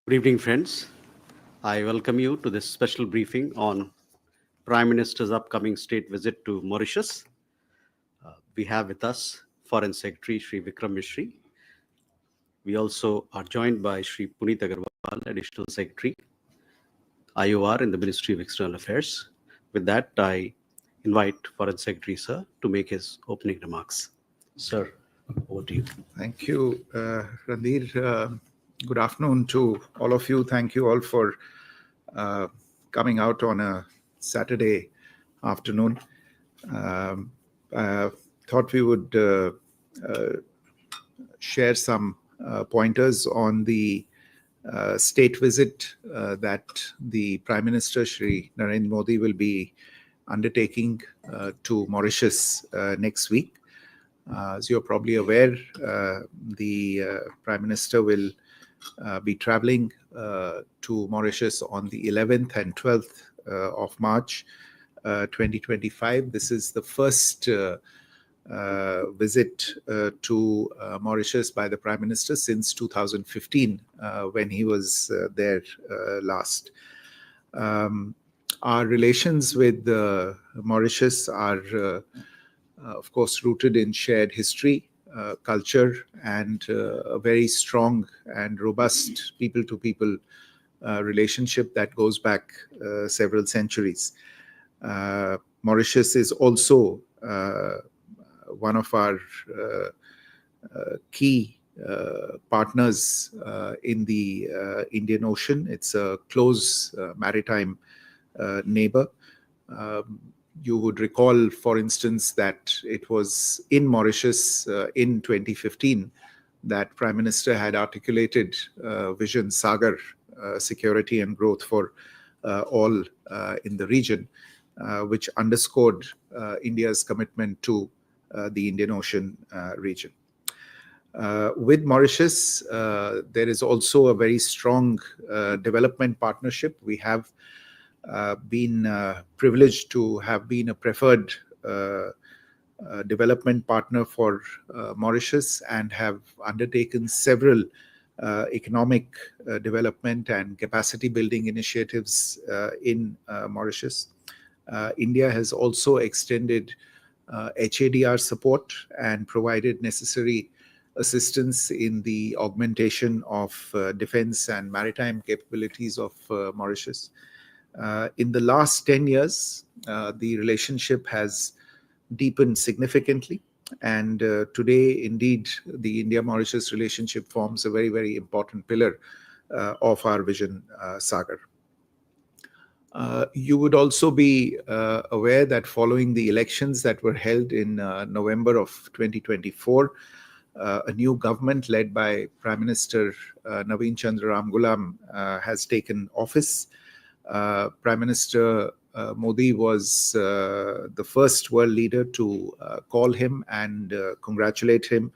Good evening, friends. I welcome you to this special briefing on Prime Minister's upcoming state visit to Mauritius. We have with us Foreign Secretary Sri Vikram Mishri. We also are joined by Sri Puneet Agarwal, Additional Secretary, IOR in the Ministry of External Affairs. With that, I invite Foreign Secretary, sir, to make his opening remarks. Sir, over to you. Thank you, Randir. Good afternoon to all of you. Thank you all for coming out on a Saturday afternoon. I thought we would share some pointers on the state visit that the Prime Minister, Shri Narendra Modi, will be undertaking to Mauritius next week. As you're probably aware, the Prime Minister will be traveling to Mauritius on the 11th and 12th of March 2025. This is the first visit to Mauritius by the Prime Minister since 2015, when he was there last. Our relations with Mauritius are of course, rooted in shared history, culture, and a very strong and robust people-to-people relationship that goes back several centuries. Mauritius is also one of our key partners in the Indian Ocean. It's a close maritime neighbor. You would recall, for instance, that it was in Mauritius in 2015 that Prime Minister had articulated Vision Sagar, security and growth for all in the region, which underscored India's commitment to the Indian Ocean region. With Mauritius, there is also a very strong development partnership. We have been privileged to have been a preferred development partner for Mauritius and have undertaken several economic development and capacity building initiatives in Mauritius. India has also extended HADR support and provided necessary assistance in the augmentation of defense and maritime capabilities of Mauritius. In the last 10 years, the relationship has deepened significantly. And today, indeed, the India-Mauritius relationship forms a very, very important pillar of our Vision Sagar. You would also be aware that following the elections that were held in November of 2024, a new government led by Prime Minister Naveen Chandra Ramgoolam has taken office. Prime Minister Modi was the first world leader to call him and congratulate him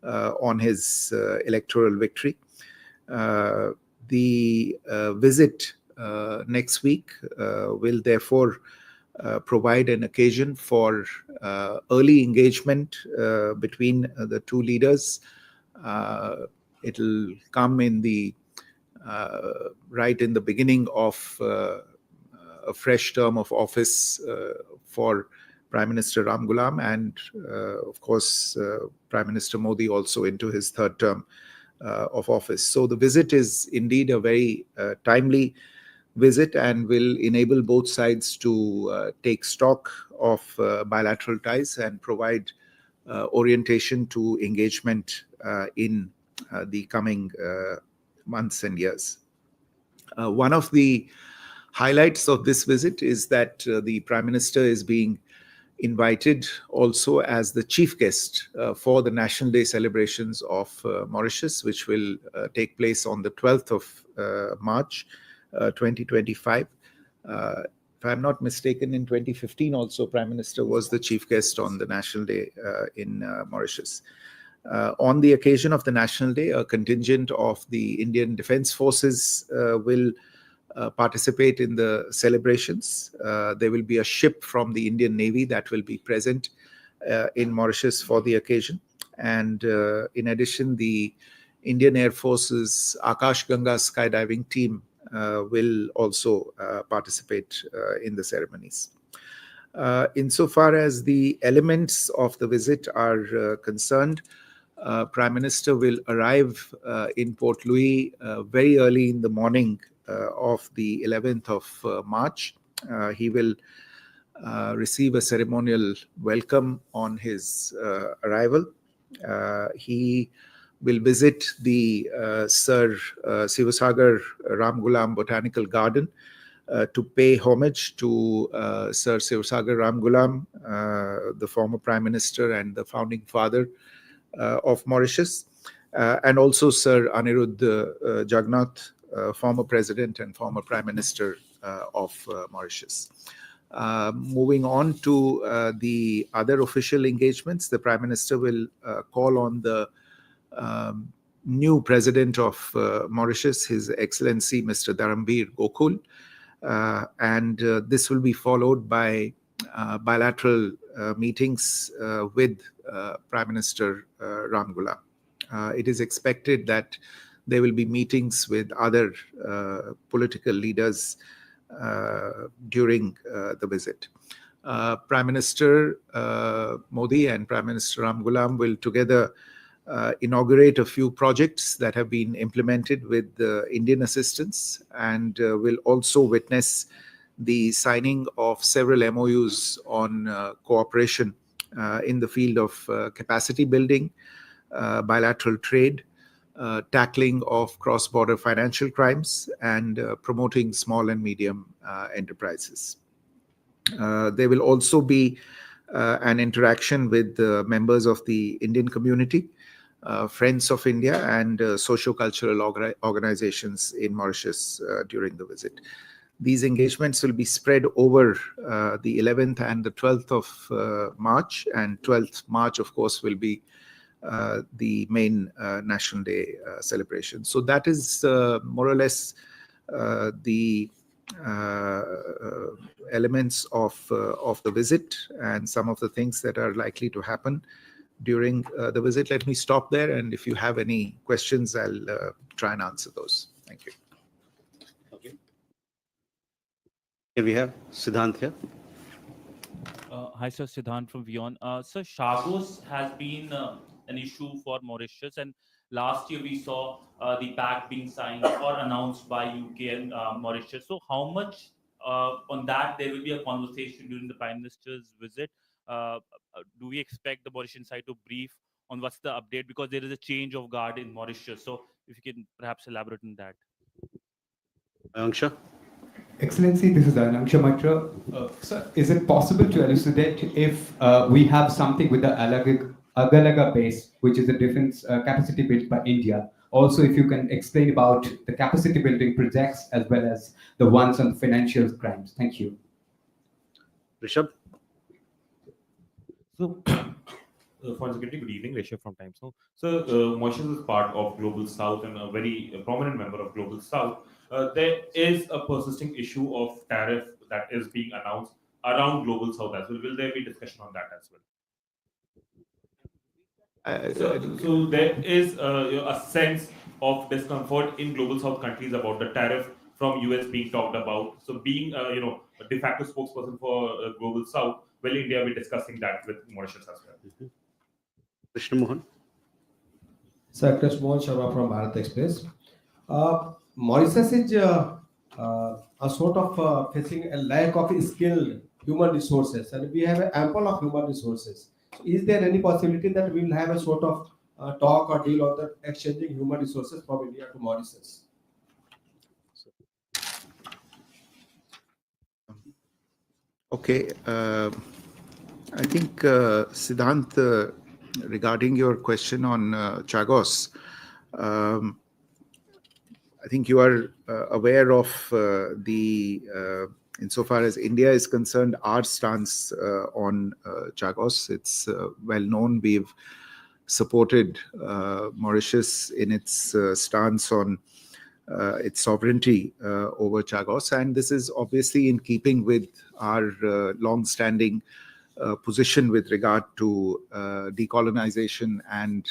on his electoral victory. The visit next week will therefore provide an occasion for early engagement between the two leaders. It'll come in the right in the beginning of a fresh term of office for Prime Minister Ramgoolam and, of course, Prime Minister Modi also into his third term of office. So the visit is indeed a very timely visit and will enable both sides to take stock of bilateral ties and provide orientation to engagement in the coming months and years. One of the highlights of this visit is that the Prime Minister is being invited also as the chief guest for the National Day celebrations of Mauritius, which will take place on the 12th of March 2025. If I'm not mistaken, in 2015 also Prime Minister was the chief guest on the National Day in Mauritius. On the occasion of the National Day, a contingent of the Indian Defence Forces will participate in the celebrations. There will be a ship from the Indian Navy that will be present in Mauritius for the occasion. And in addition, the Indian Air Force's Akash Ganga skydiving team will also participate in the ceremonies. Insofar as the elements of the visit are concerned, Prime Minister will arrive in Port Louis very early in the morning of the 11th of March. He will receive a ceremonial welcome on his arrival. He will visit the Sir Sivasagar Ramgulam Botanical Garden to pay homage to Sir Sivasagar Ramgulam, the former Prime Minister and the founding father of Mauritius, and also Sir Anirudh Jagannath, former President and former Prime Minister of Mauritius. Moving on to the other official engagements, the Prime Minister will call on the new President of Mauritius, His Excellency Mr. Dharamveer Gokul, and this will be followed by bilateral meetings with Prime Minister Ramgoolam. It is expected that there will be meetings with other political leaders during the visit. Prime Minister Modi and Prime Minister Ramgoolam will together inaugurate a few projects that have been implemented with Indian assistance, and will also witness the signing of several MOUs on cooperation in the field of capacity building, bilateral trade, tackling of cross-border financial crimes, and promoting small and medium enterprises. There will also be an interaction with members of the Indian community, Friends of India, and socio-cultural organizations in Mauritius during the visit. These engagements will be spread over the 11th and the 12th of March, and 12th March, of course, will be the main National Day celebration. So that is more or less the elements of the visit and some of the things that are likely to happen during the visit. Let me stop there, and if you have any questions, I'll try and answer those. Thank you. Okay. Here we have Siddhant here. Hi, sir. Siddhant from Vion. Sir, Chagos has been an issue for Mauritius, and last year we saw the pact being signed or announced by UK and Mauritius. So, how much on that there will be a conversation during the Prime Minister's visit? Do we expect the Mauritian side to brief on what's the update, because there is a change of guard in Mauritius? So, if you can perhaps elaborate on that. Ayanksha. Excellency, this is Ananksha Mitra. Sir, is it possible to elucidate if we have something with the Agalaga base, which is a defense capacity built by India? Also, if you can explain about the capacity building projects as well as the ones on financial crimes. Thank you. Rishabh. So, Foreign Secretary, good evening. Rishabh from Times Now. So, Mauritius is part of Global South and a very prominent member of Global South. There is a persisting issue of tariff that is being announced around Global South as well. Will there be discussion on that as well? So there is a sense of discomfort in Global South countries about the tariff from US being talked about. So being a de facto spokesperson for Global South, will India be discussing that with Mauritius as well? Krishna Mohan. Sir, Krishna Mohan Sharma from Bharat Express. Mauritius is a sort of facing a lack of skilled human resources, and we have an ample of human resources. So is there any possibility that we will have a sort of talk or deal on the exchanging human resources from India to Mauritius? Okay. I think, Siddhant, regarding your question on Chagos, I think you are aware of insofar as India is concerned, our stance on Chagos. It's well known. We've supported Mauritius in its stance on its sovereignty over Chagos, and this is obviously in keeping with our long-standing position with regard to decolonization and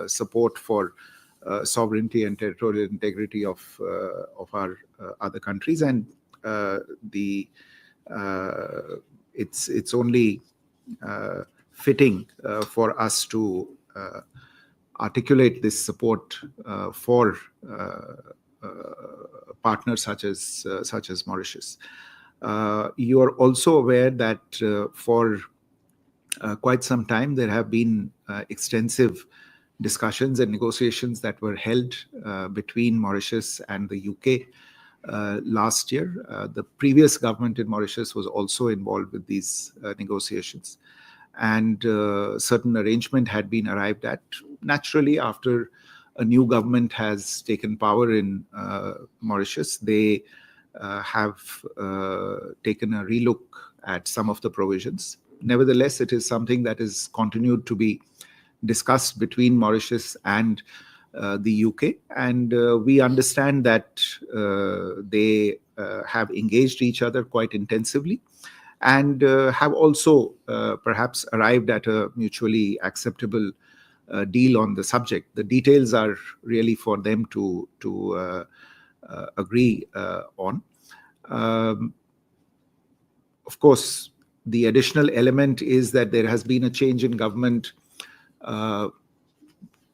support for sovereignty and territorial integrity of our other countries, and the it's only fitting for us to articulate this support for partners such as Mauritius. You are also aware that for quite some time there have been extensive discussions and negotiations that were held between Mauritius and the UK last year. The previous government in Mauritius was also involved with these negotiations, and certain arrangement had been arrived at. Naturally, after a new government has taken power in Mauritius, they have taken a relook at some of the provisions. Nevertheless, it is something that is continued to be discussed between Mauritius and the UK, and we understand that they have engaged each other quite intensively, and have also perhaps arrived at a mutually acceptable deal on the subject. The details are really for them to agree on. Of course, the additional element is that there has been a change in government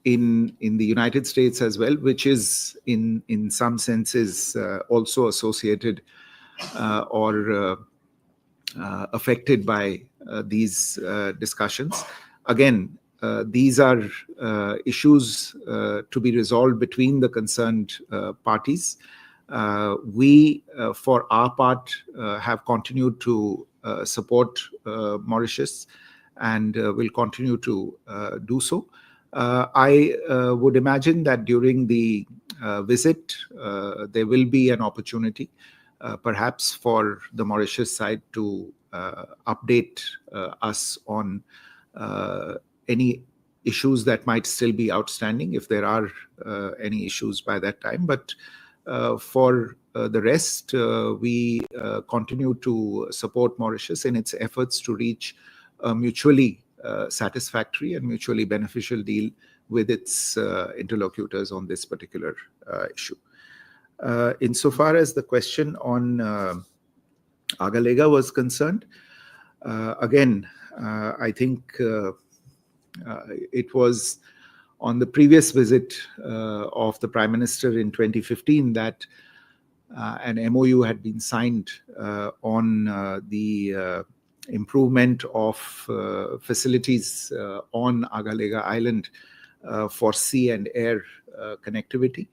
in the United States as well, which is in some senses also associated or affected by these discussions. Again, these are issues to be resolved between the concerned parties. We, for our part, have continued to support Mauritius and will continue to do so. I would imagine that during the visit, there will be an opportunity perhaps for the Mauritius side to update us on any issues that might still be outstanding, if there are any issues by that time. But for the rest, we continue to support Mauritius in its efforts to reach a mutually satisfactory and mutually beneficial deal with its interlocutors on this particular issue. Insofar as the question on Agalega was concerned, again, I think it was on the previous visit of the Prime Minister in 2015 that an MOU had been signed on the improvement of facilities on Agalega Island for sea and air connectivity.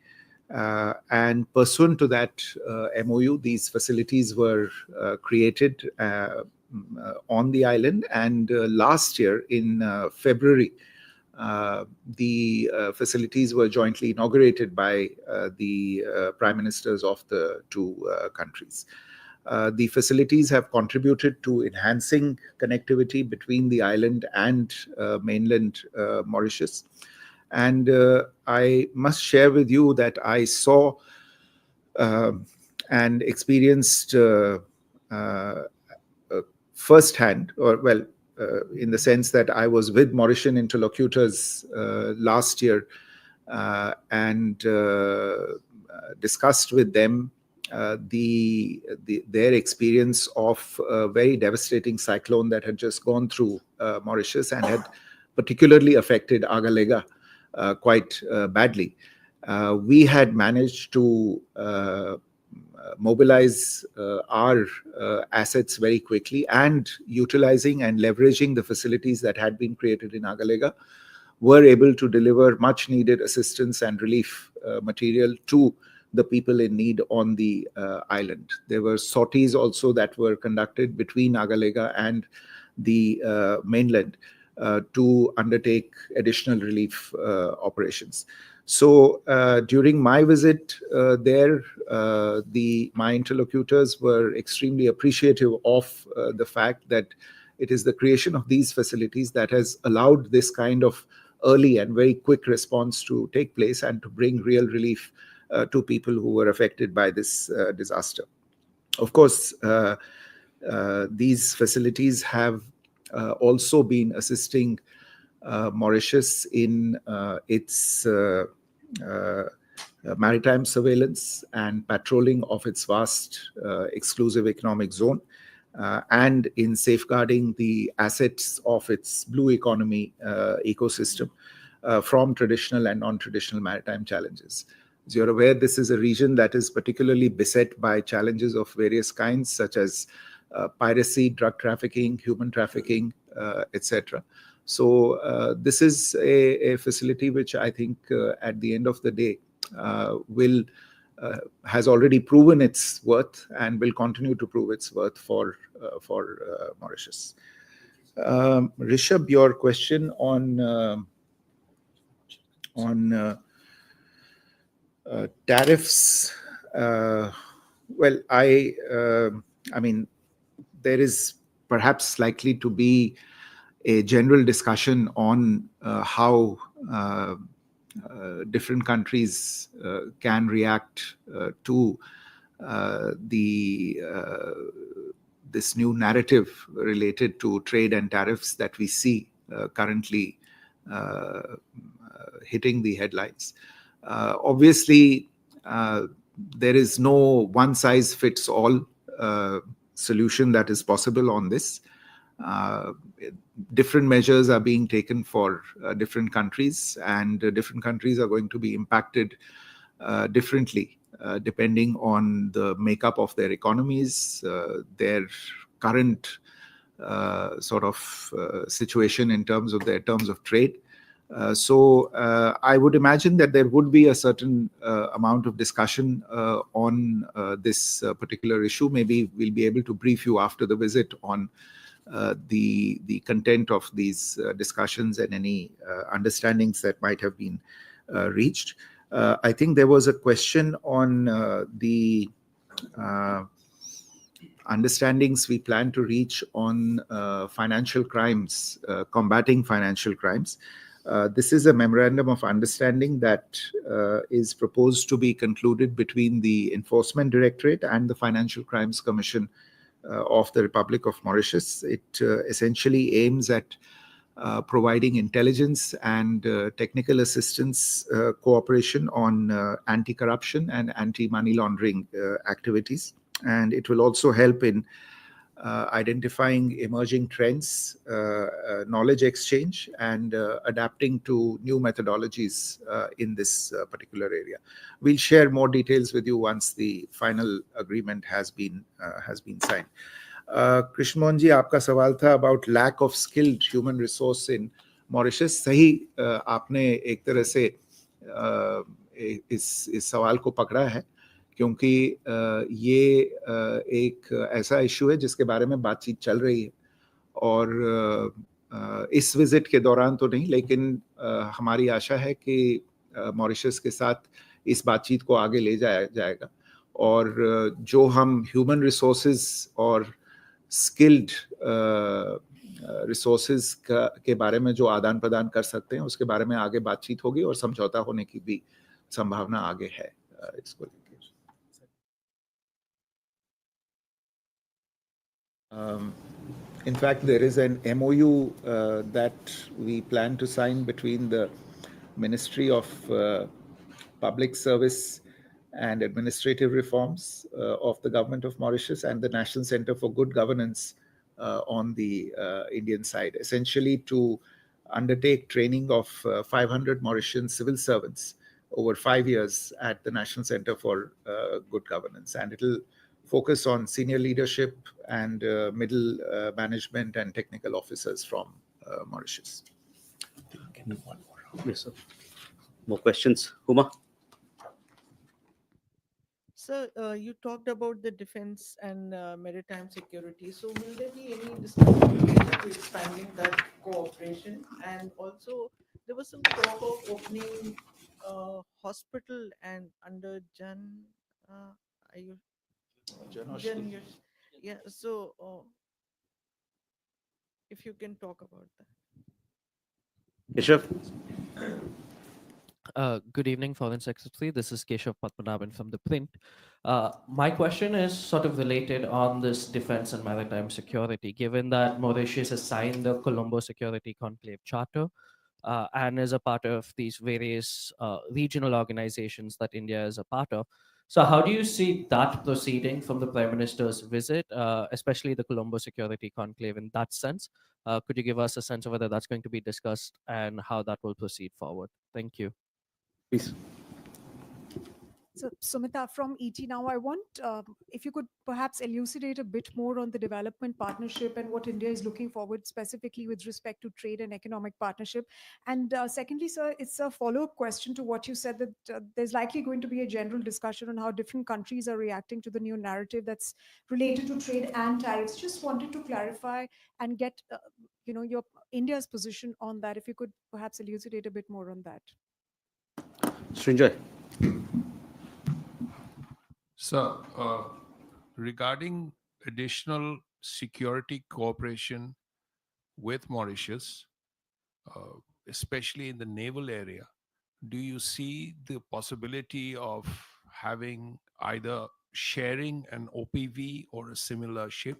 And pursuant to that MOU, these facilities were created on the island. And last year in February, the facilities were jointly inaugurated by the prime ministers of the two countries. The facilities have contributed to enhancing connectivity between the island and mainland Mauritius. And I must share with you that I saw and experienced firsthand, or well, in the sense that I was with Mauritian interlocutors last year and discussed with them their experience of a very devastating cyclone that had just gone through Mauritius and had particularly affected Agalega quite badly. We had managed to mobilize our assets very quickly, and utilizing and leveraging the facilities that had been created in Agalega, were able to deliver much needed assistance and relief material to the people in need on the island. There were sorties also that were conducted between Agalega and the mainland to undertake additional relief operations. So during my visit there, my interlocutors were extremely appreciative of the fact that it is the creation of these facilities that has allowed this kind of early and very quick response to take place and to bring real relief to people who were affected by this disaster. Of course, these facilities have also been assisting Mauritius in its uh, maritime surveillance and patrolling of its vast exclusive economic zone, and in safeguarding the assets of its blue economy ecosystem from traditional and non-traditional maritime challenges. As you're aware, this is a region that is particularly beset by challenges of various kinds, such as piracy, drug trafficking, human trafficking, etc. So this is a facility which I think at the end of the day will has already proven its worth and will continue to prove its worth for Mauritius. Rishabh, your question on tariffs. Well, I mean, there is perhaps likely to be a general discussion on how different countries can react to the this new narrative related to trade and tariffs that we see currently hitting the headlines. Obviously, there is no one size fits all solution that is possible on this. Uh, Different measures are being taken for different countries, and different countries are going to be impacted differently depending on the makeup of their economies, their current sort of situation in terms of their terms of trade. So I would imagine that there would be a certain amount of discussion on this particular issue. Maybe we'll be able to brief you after the visit on the content of these discussions and any understandings that might have been reached. I think there was a question on the understandings we plan to reach on financial crimes, combating financial crimes. This is a memorandum of understanding that is proposed to be concluded between the Enforcement Directorate and the Financial Crimes Commission of the Republic of Mauritius. It essentially aims at providing intelligence and technical assistance cooperation on anti-corruption and anti-money laundering activities. And it will also help in identifying emerging trends, knowledge exchange, and adapting to new methodologies in this particular area. We'll share more details with you once the final agreement has been signed. Krishna Mohan ji, आपका सवाल था about lack of skilled human resource in Mauritius. सही, आपने एक तरह से इस सवाल को पकड़ा है, क्योंकि ये एक ऐसा इशू है जिसके बारे में बातचीत चल रही है, और इस विजिट के दौरान तो नहीं, लेकिन हमारी आशा है कि मॉरिशस के साथ इस बातचीत को आगे ले जाया जाएगा, और जो हम ह्यूमन रिसोर्सेज और स्किल्ड रिसोर्सेज के बारे में जो आदान प्रदान कर सकते हैं, उसके बारे में आगे बातचीत होगी, और समझौता होने की भी संभावना आगे है इसको लेकर. In fact, there is an MOU that we plan to sign between the Ministry of Public Service and Administrative Reforms of the Government of Mauritius and the National Center for Good Governance on the Indian side, essentially to undertake training of 500 Mauritian civil servants over 5 years at the National Center for Good Governance. And it'll focus on senior leadership and middle management and technical officers from Mauritius. Yes, sir. More questions, Huma? Sir, you talked about the defense and maritime security. So, will there be any discussion related to expanding that cooperation? And also, there was some talk of opening a hospital and under Jan. Are you Jan? Yeah. So, if you can talk about that. Keshav? Good evening, Foreign Secretary. This is Keshav Padmanabhan from the Print. My question is sort of related on this defense and maritime security. Given that Mauritius has signed the Colombo Security Conclave Charter, and is a part of these various regional organizations that India is a part of. So, how do you see that proceeding from the Prime Minister's visit, especially the Colombo Security Conclave in that sense? Could you give us a sense of whether that's going to be discussed and how that will proceed forward? Thank you. Please. So, Sumita from ET now, I want if you could perhaps elucidate a bit more on the development partnership and what India is looking forward specifically with respect to trade and economic partnership. And secondly, sir, it's a follow-up question to what you said that there's likely going to be a general discussion on how different countries are reacting to the new narrative that's related to trade and tariffs. Just wanted to clarify and get your India's position on that. If you could perhaps elucidate a bit more on that. Srinjoy. So, regarding additional security cooperation with Mauritius, especially in the naval area, do you see the possibility of having either sharing an OPV or a similar ship,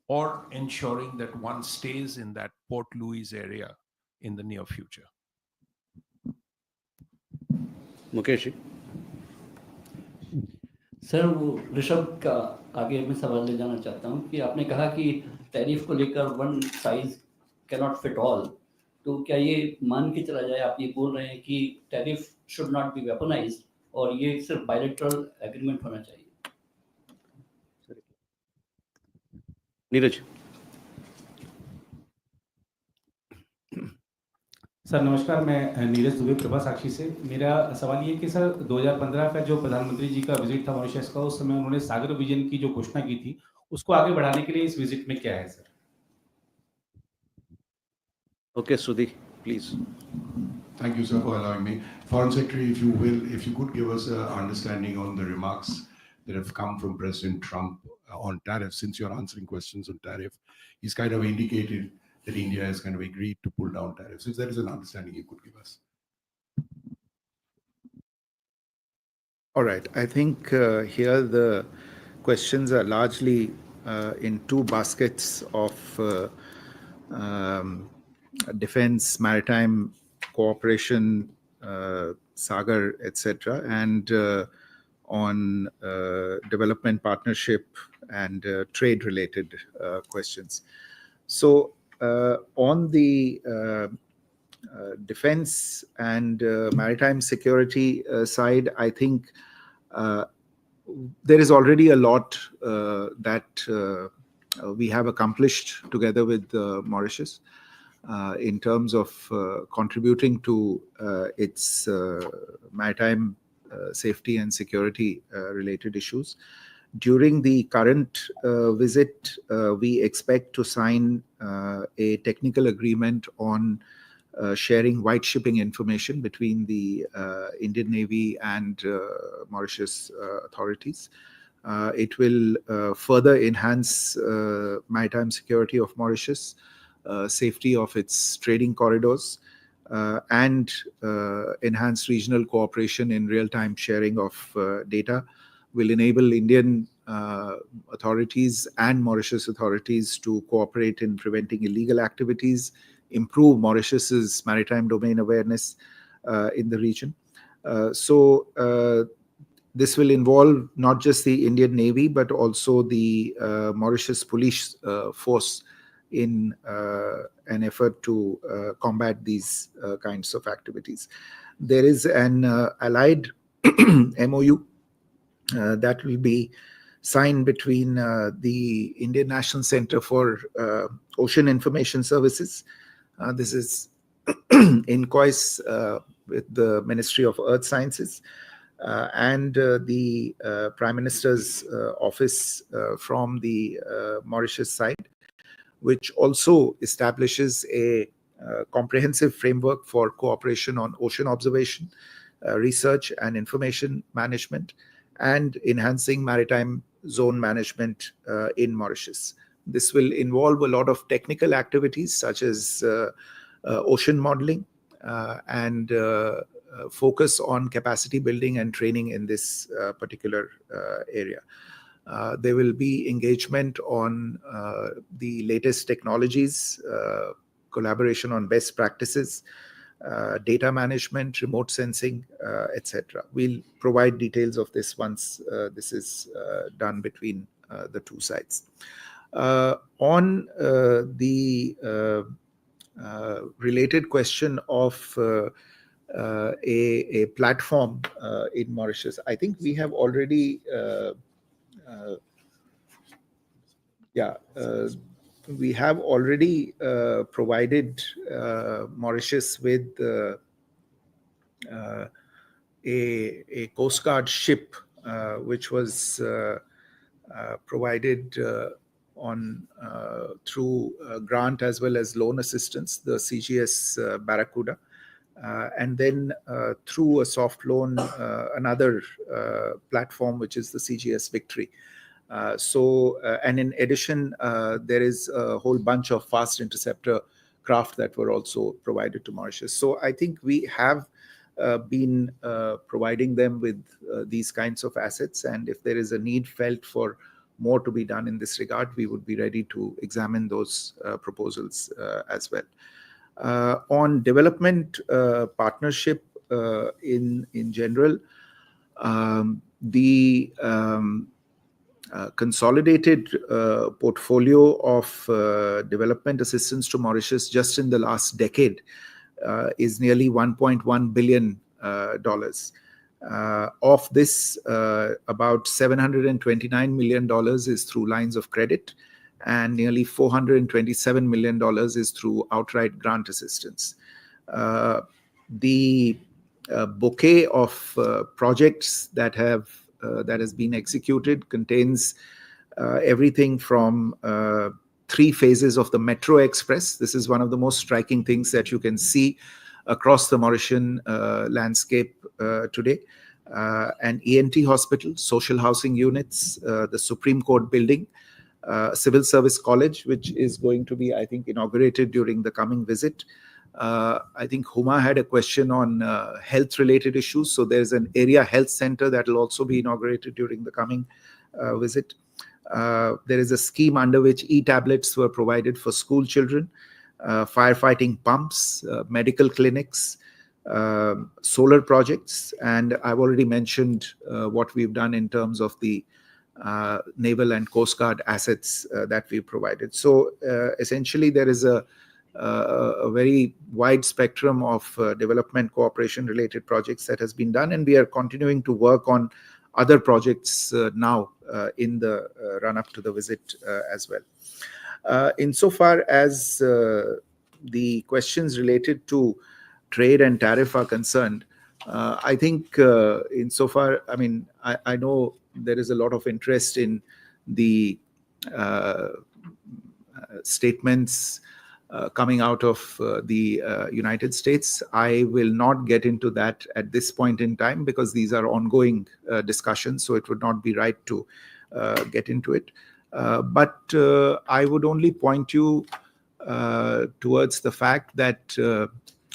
or ensuring that one stays in that Port Louis area in the near future? Mukesh. Sir वो ऋषभ का आगे मैं सवाल ले जाना चाहता हूँ कि आपने कहा कि टैरिफ को लेकर one size cannot fit all, तो क्या ये मान के चला जाए, आप ये बोल रहे हैं कि tariff should not be weaponised और ये सिर्फ बायलैटरल एग्रीमेंट होना चाहिए? नीरज. सर नमस्कार, मैं नीरज दुबे प्रभा साक्षी से। मेरा सवाल ये कि सर 2015 का जो प्रधानमंत्री जी का विजिट था मॉरिशस का, उस समय उन्होंने सागर विजन की जो घोषणा की थी, उसको आगे बढ़ाने के लिए इस विजिट में क्या है sir? Okay, Sudhi, please. Thank you, sir, for allowing me. Foreign Secretary, if you will, if you could give us an understanding on the remarks that have come from President Trump on tariffs. Since you're answering questions on tariff, he's kind of indicated that India has kind of agreed to pull down tariffs. If there is an understanding you could give us. All right. I think here the questions are largely in two baskets of defense, maritime cooperation, Sagar, etc., and on development partnership and trade-related questions. So on the defense and maritime security side, I think there is already a lot that we have accomplished together with Mauritius in terms of contributing to its maritime safety and security related issues. During the current visit, we expect to sign a technical agreement on sharing white shipping information between the Indian Navy and Mauritius authorities. It will further enhance maritime security of Mauritius, safety of its trading corridors, and enhance regional cooperation in real-time sharing of data. Will enable Indian authorities and Mauritius authorities to cooperate in preventing illegal activities, improve Mauritius's maritime domain awareness in the region. So this will involve not just the Indian Navy, but also the Mauritius police force in an effort to combat these kinds of activities. There is an allied MOU that will be signed between the Indian National Center for Ocean Information Services. This is in COIS with the Ministry of Earth Sciences and the Prime Minister's office from the Mauritius side, which also establishes a comprehensive framework for cooperation on ocean observation, research and information management, and enhancing maritime zone management in Mauritius. This will involve a lot of technical activities such as ocean modeling and focus on capacity building and training in this particular area. There will be engagement on the latest technologies, collaboration on best practices, data management, remote sensing, etc. We'll provide details of this once this is done between the two sides. On the related question of a platform in Mauritius, I think we have already we have already provided Mauritius with a Coast Guard ship, which was provided on through grant as well as loan assistance, the CGS Barracuda, and then through a soft loan, another platform, which is the CGS Victory. And in addition, there is a whole bunch of fast interceptor craft that were also provided to Mauritius. So I think we have been providing them with these kinds of assets, and if there is a need felt for more to be done in this regard, we would be ready to examine those proposals as well. On development partnership in general, the consolidated portfolio of development assistance to Mauritius just in the last decade is nearly $1.1 billion. Of this, about $729 million is through lines of credit, and nearly $427 million is through outright grant assistance. The bouquet of projects that has been executed contains everything from 3 phases of the Metro Express. This is one of the most striking things that you can see across the Mauritian landscape today. An ENT hospital, social housing units, the Supreme Court building, Civil Service College, which is going to be, I think, inaugurated during the coming visit. I think Huma had a question on health-related issues. So there's an area health center that will also be inaugurated during the coming visit. There is a scheme under which e-tablets were provided for school children, firefighting pumps, medical clinics, solar projects, and I've already mentioned what we've done in terms of the naval and Coast Guard assets that we've provided. So essentially, there is a very wide spectrum of development cooperation related projects that has been done, and we are continuing to work on other projects now in the run-up to the visit as well. Insofar as the questions related to trade and tariff are concerned, I think insofar, I mean, I know there is a lot of interest in the statements coming out of the United States. I will not get into that at this point in time because these are ongoing discussions, so it would not be right to get into it. But I would only point you towards the fact that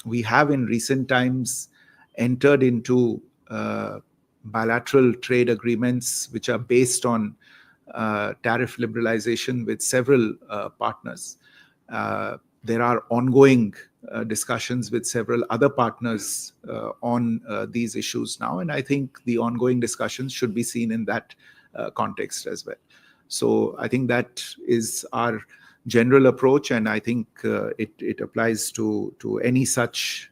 we have in recent times entered into bilateral trade agreements which are based on tariff liberalization with several partners. There are ongoing discussions with several other partners on these issues now, and I think the ongoing discussions should be seen in that context as well. So I think that is our general approach, and I think it applies to any such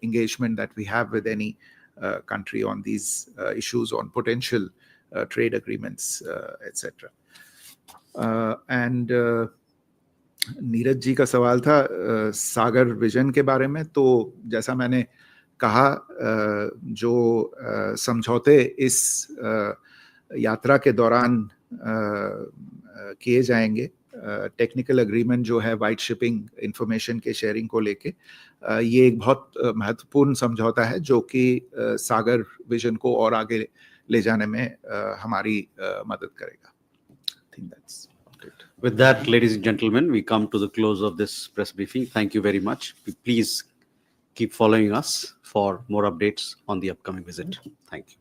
engagement that we have with any country on these issues, on potential trade agreements, etc. And Neeraj ji का सवाल था सागर vision के बारे में। तो जैसा मैंने कहा, जो समझौते इस यात्रा के दौरान किए जाएंगे, टेक्निकल एग्रीमेंट जो है वाइट शिपिंग इंफॉर्मेशन के शेयरिंग को लेके, ये एक बहुत महत्वपूर्ण समझौता है जो कि सागर विजन को और आगे ले जाने में हमारी मदद करेगा। I think that's it. With that, ladies and gentlemen, we come to the close of this press briefing. Thank you very much. Please keep following us for more updates on the upcoming visit. Thank you.